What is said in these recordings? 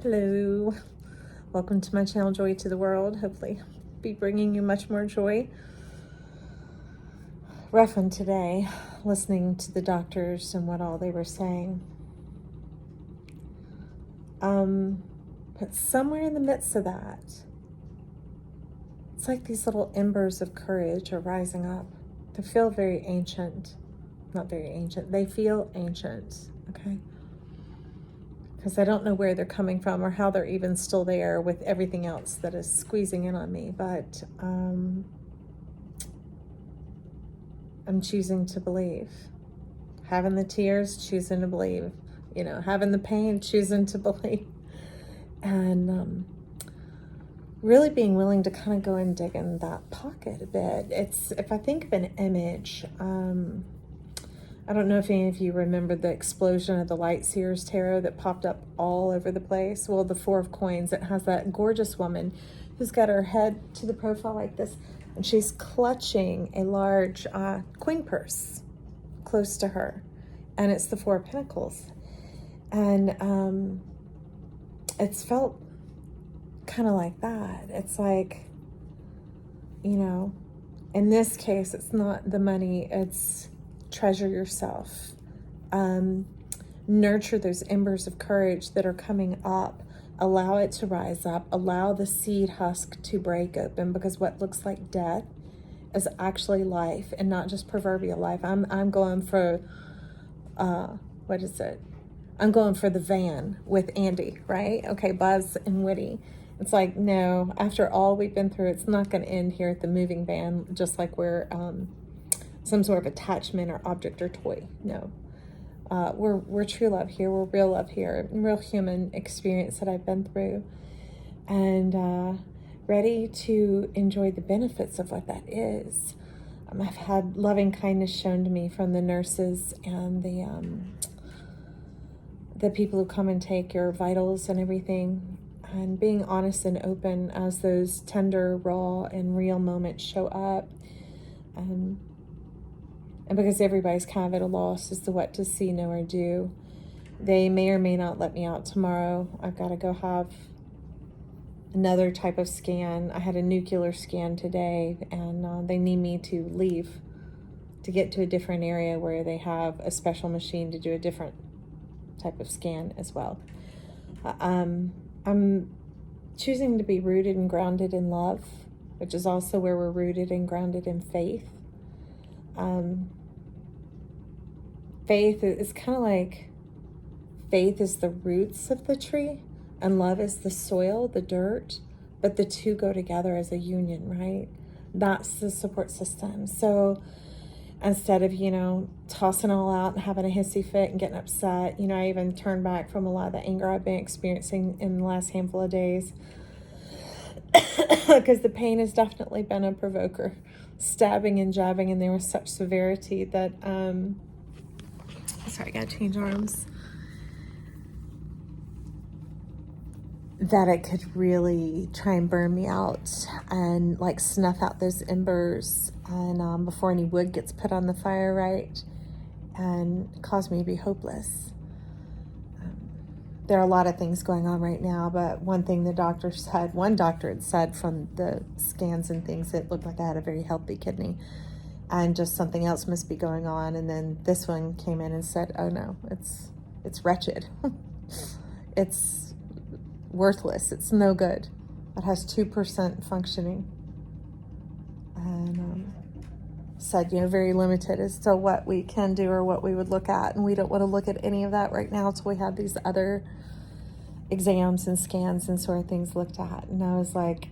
Hello, welcome to my channel, Joy to the World. Hopefully be bringing you much more joy. Rough one today, listening to the doctors and what all they were saying. But somewhere in the midst of that, it's like these little embers of courage are rising up. They feel very ancient. Not very ancient. They feel ancient, okay? Because I don't know where they're coming from or how they're even still there with everything else that is squeezing in on me. But I'm choosing to believe. Having the tears, choosing to believe. Having the pain, choosing to believe. And really being willing to kind of go and dig in that pocket a bit. If I think of an image, I don't know if any of you remember the explosion of the Light Seers Tarot that popped up all over the place. Well, the Four of Coins, it has that gorgeous woman who's got her head to the profile like this, and she's clutching a large coin purse close to her, and it's the Four of Pentacles. And it's felt kind of like that. It's like, in this case, it's not the money, it's treasure yourself. Nurture those embers of courage that are coming up. Allow it to rise up. Allow the seed husk to break open, because what looks like death is actually life, and not just proverbial life. I'm going for what is it? I'm going for the van with Andy, right? Okay, Buzz and Woody. It's like, no, after all we've been through, it's not going to end here at the moving van, just like we're some sort of attachment or object or toy. No, we're true love here. We're real love here. Real human experience that I've been through, and ready to enjoy the benefits of what that is. I've had loving kindness shown to me from the nurses and the people who come and take your vitals and everything, and being honest and open as those tender, raw, and real moments show up. And because everybody's kind of at a loss as to what to see, know, or do, they may or may not let me out tomorrow. I've got to go have another type of scan. I had a nuclear scan today, and they need me to leave to get to a different area where they have a special machine to do a different type of scan as well. I'm choosing to be rooted and grounded in love, which is also where we're rooted and grounded in faith. Faith is kind of like, faith is the roots of the tree and love is the soil, the dirt, but the two go together as a union, right? That's the support system. So instead of, tossing all out and having a hissy fit and getting upset, I even turned back from a lot of the anger I've been experiencing in the last handful of days, because the pain has definitely been a provoker, stabbing and jabbing, and there was such severity that, sorry, I gotta change arms, that it could really try and burn me out and like snuff out those embers, and before any wood gets put on the fire, right, and cause me to be hopeless. There are a lot of things going on right now, but one thing one doctor had said from the scans and things, it looked like I had a very healthy kidney, and just something else must be going on. And then this one came in and said, oh no, it's wretched. It's worthless. It's no good. It has 2% functioning. And said, very limited as to what we can do or what we would look at. And we don't want to look at any of that right now until we have these other exams and scans and sort of things looked at. And I was like,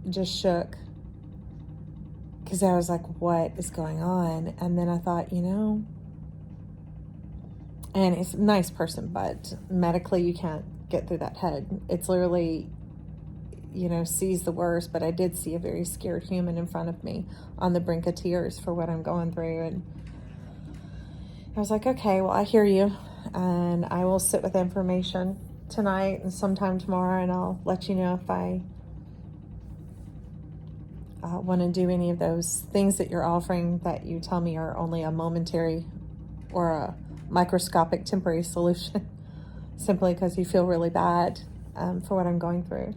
just shook. Because I was like, what is going on? And then I thought, and he's a nice person, but medically you can't get through that head. It's literally, sees the worst, but I did see a very scared human in front of me on the brink of tears for what I'm going through. And I was like, okay, well, I hear you, and I will sit with information tonight and sometime tomorrow, and I'll let you know if I want to do any of those things that you're offering that you tell me are only a momentary or a microscopic temporary solution, simply because you feel really bad for what I'm going through.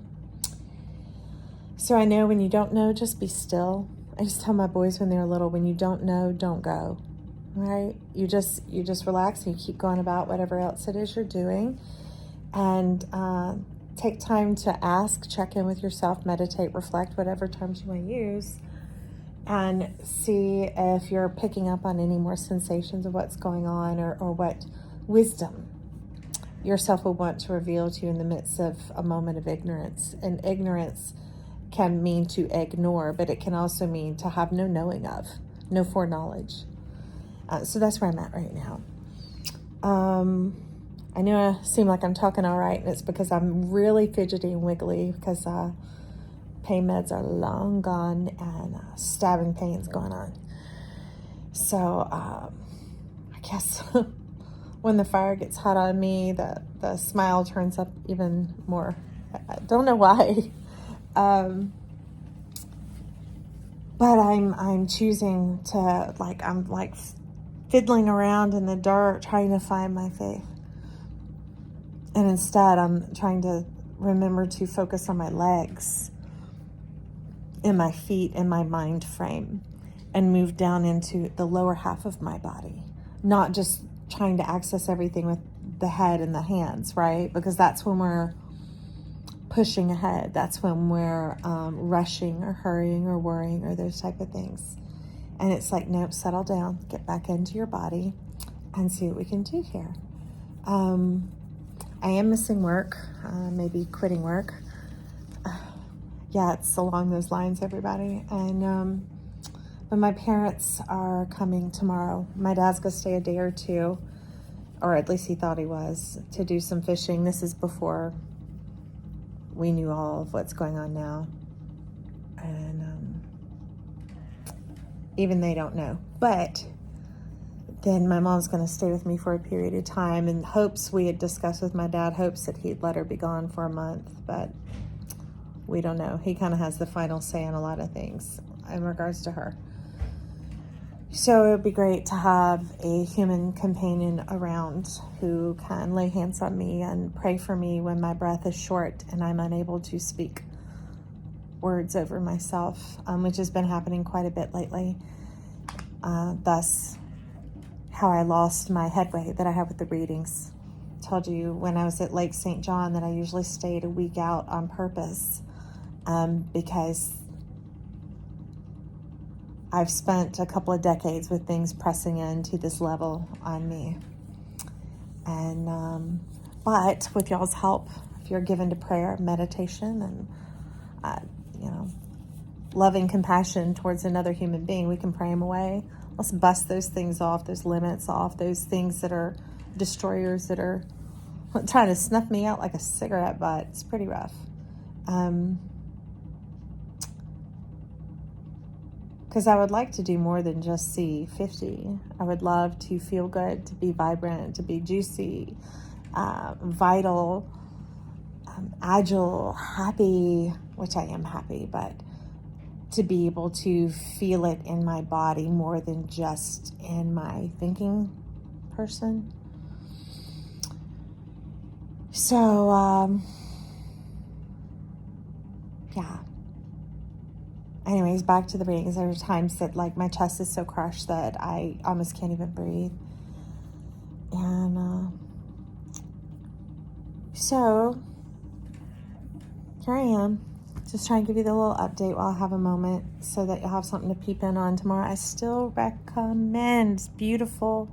So I know when you don't know, just be still. I just tell my boys when they're little, when you don't know, don't go, right? You just relax and you keep going about whatever else it is you're doing. And take time to ask, check in with yourself, meditate, reflect, whatever terms you want to use, and see if you're picking up on any more sensations of what's going on, or what wisdom yourself will want to reveal to you in the midst of a moment of ignorance. And ignorance can mean to ignore, but it can also mean to have no knowing of, no foreknowledge. So that's where I'm at right now. I know I seem like I'm talking all right, and it's because I'm really fidgety and wiggly because pain meds are long gone and stabbing pains going on. So I guess when the fire gets hot on me, the smile turns up even more. I don't know why. But I'm choosing to, I'm fiddling around in the dirt trying to find my faith. And instead, I'm trying to remember to focus on my legs and my feet and my mind frame, and move down into the lower half of my body. Not just trying to access everything with the head and the hands, right? Because that's when we're pushing ahead. That's when we're rushing or hurrying or worrying or those type of things. And it's like, nope, settle down, get back into your body and see what we can do here. I am missing work, maybe quitting work. Yeah, it's along those lines, everybody. And but my parents are coming tomorrow. My dad's gonna stay a day or two, or at least he thought he was, to do some fishing. This is before we knew all of what's going on now. And even they don't know. But then my mom's going to stay with me for a period of time, in hopes, we had discussed with my dad, hopes that he'd let her be gone for a month. But we don't know. He kind of has the final say on a lot of things in regards to her. So it would be great to have a human companion around who can lay hands on me and pray for me when my breath is short and I'm unable to speak words over myself, which has been happening quite a bit lately. Thus, how I lost my headway that I have with the readings. I told you when I was at Lake St. John that I usually stayed a week out on purpose, because I've spent a couple of decades with things pressing into this level on me. And but with y'all's help, if you're given to prayer, meditation, and loving compassion towards another human being, we can pray them away. Let's bust those things off, those limits off, those things that are destroyers that are trying to snuff me out like a cigarette butt. It's pretty rough. Because I would like to do more than just see 50. I would love to feel good, to be vibrant, to be juicy, vital, agile, happy, which I am happy, but to be able to feel it in my body more than just in my thinking person. So, yeah. Anyways, back to the readings. There are times that my chest is so crushed that I almost can't even breathe. And so here I am, just trying to give you the little update while I have a moment so that you'll have something to peep in on tomorrow. I still recommend beautiful,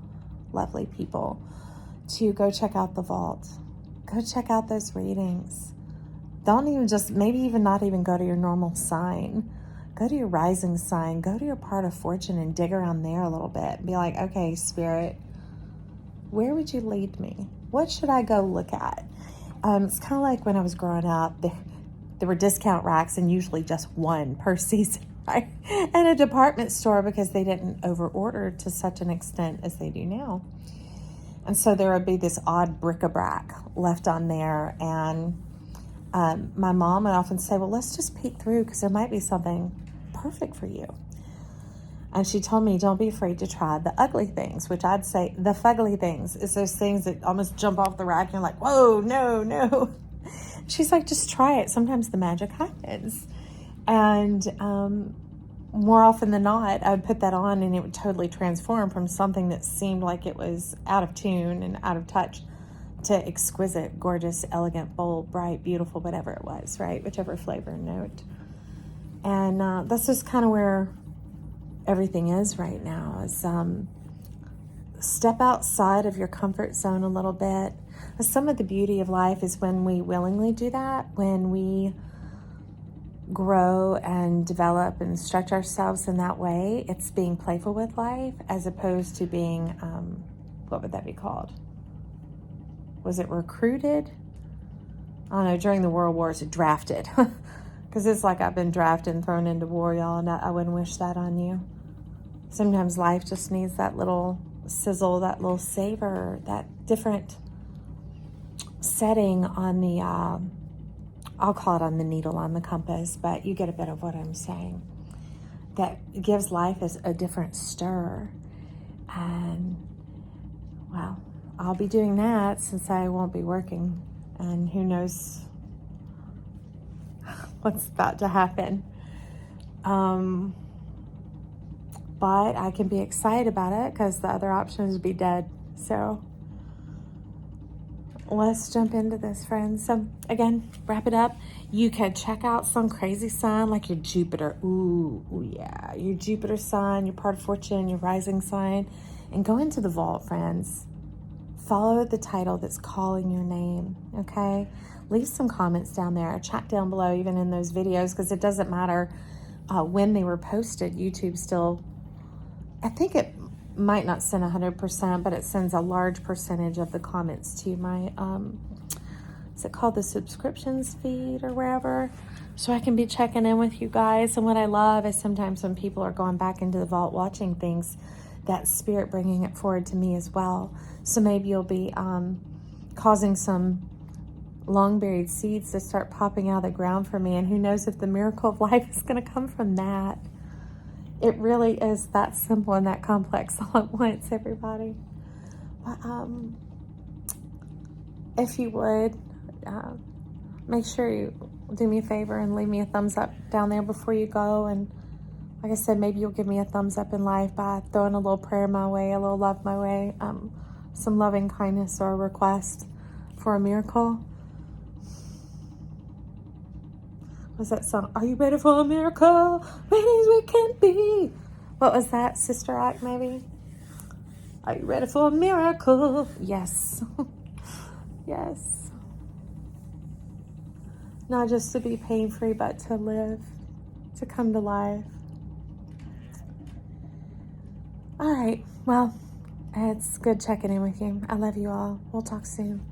lovely people to go check out the vault. Go check out those readings. Don't even maybe even not even go to your normal sign. Go to your rising sign, go to your part of fortune and dig around there a little bit. Be like, okay, Spirit, where would you lead me? What should I go look at? It's kind of like when I was growing up, there were discount racks and usually just one per season, right? And a department store because they didn't overorder to such an extent as they do now. And so there would be this odd bric-a-brac left on there. And my mom would often say, well, let's just peek through because there might be something perfect for you. And she told me, don't be afraid to try the ugly things, which I'd say the fugly things is those things that almost jump off the rack and you're like, whoa, no. She's like, just try it. Sometimes the magic happens. And more often than not, I would put that on and it would totally transform from something that seemed like it was out of tune and out of touch to exquisite, gorgeous, elegant, bold, bright, beautiful, whatever it was, right? Whichever flavor and note. And that's just kind of where everything is right now, is step outside of your comfort zone a little bit. Some of the beauty of life is when we willingly do that, when we grow and develop and stretch ourselves in that way. It's being playful with life as opposed to being, what would that be called? Was it recruited? I don't know, during the World Wars, drafted. Because it's like I've been drafted and thrown into war, y'all, and I wouldn't wish that on you. Sometimes life just needs that little sizzle, that little savor, that different setting on the, I'll call it on the needle, on the compass, but you get a bit of what I'm saying. That gives life a different stir. And, well, I'll be doing that since I won't be working. And who knows what's about to happen. But I can be excited about it because the other option is to be dead. So let's jump into this, friends. So again, wrap it up. You could check out some crazy sign like your Jupiter. Ooh, yeah. Your Jupiter sign, your part of fortune, your rising sign. And go into the vault, friends. Follow the title that's calling your name, okay? Leave some comments down there. Chat down below, even in those videos, because it doesn't matter when they were posted. YouTube still, I think it might not send 100%, but it sends a large percentage of the comments to my, is it called the subscriptions feed or wherever? So I can be checking in with you guys. And what I love is sometimes when people are going back into the vault watching things, that spirit bringing it forward to me as well. So maybe you'll be causing some long buried seeds to start popping out of the ground for me. And who knows if the miracle of life is going to come from that. It really is that simple and that complex all at once, everybody. But if you would, make sure you do me a favor and leave me a thumbs up down there before you go. And like I said, maybe you'll give me a thumbs up in life by throwing a little prayer my way, a little love my way, some loving kindness or a request for a miracle. What's that song? Are you ready for a miracle? Ready as we can be. What was that? Sister Act, maybe? Are you ready for a miracle? Yes. Yes. Not just to be pain-free, but to live, to come to life. All right. Well, it's good checking in with you. I love you all. We'll talk soon.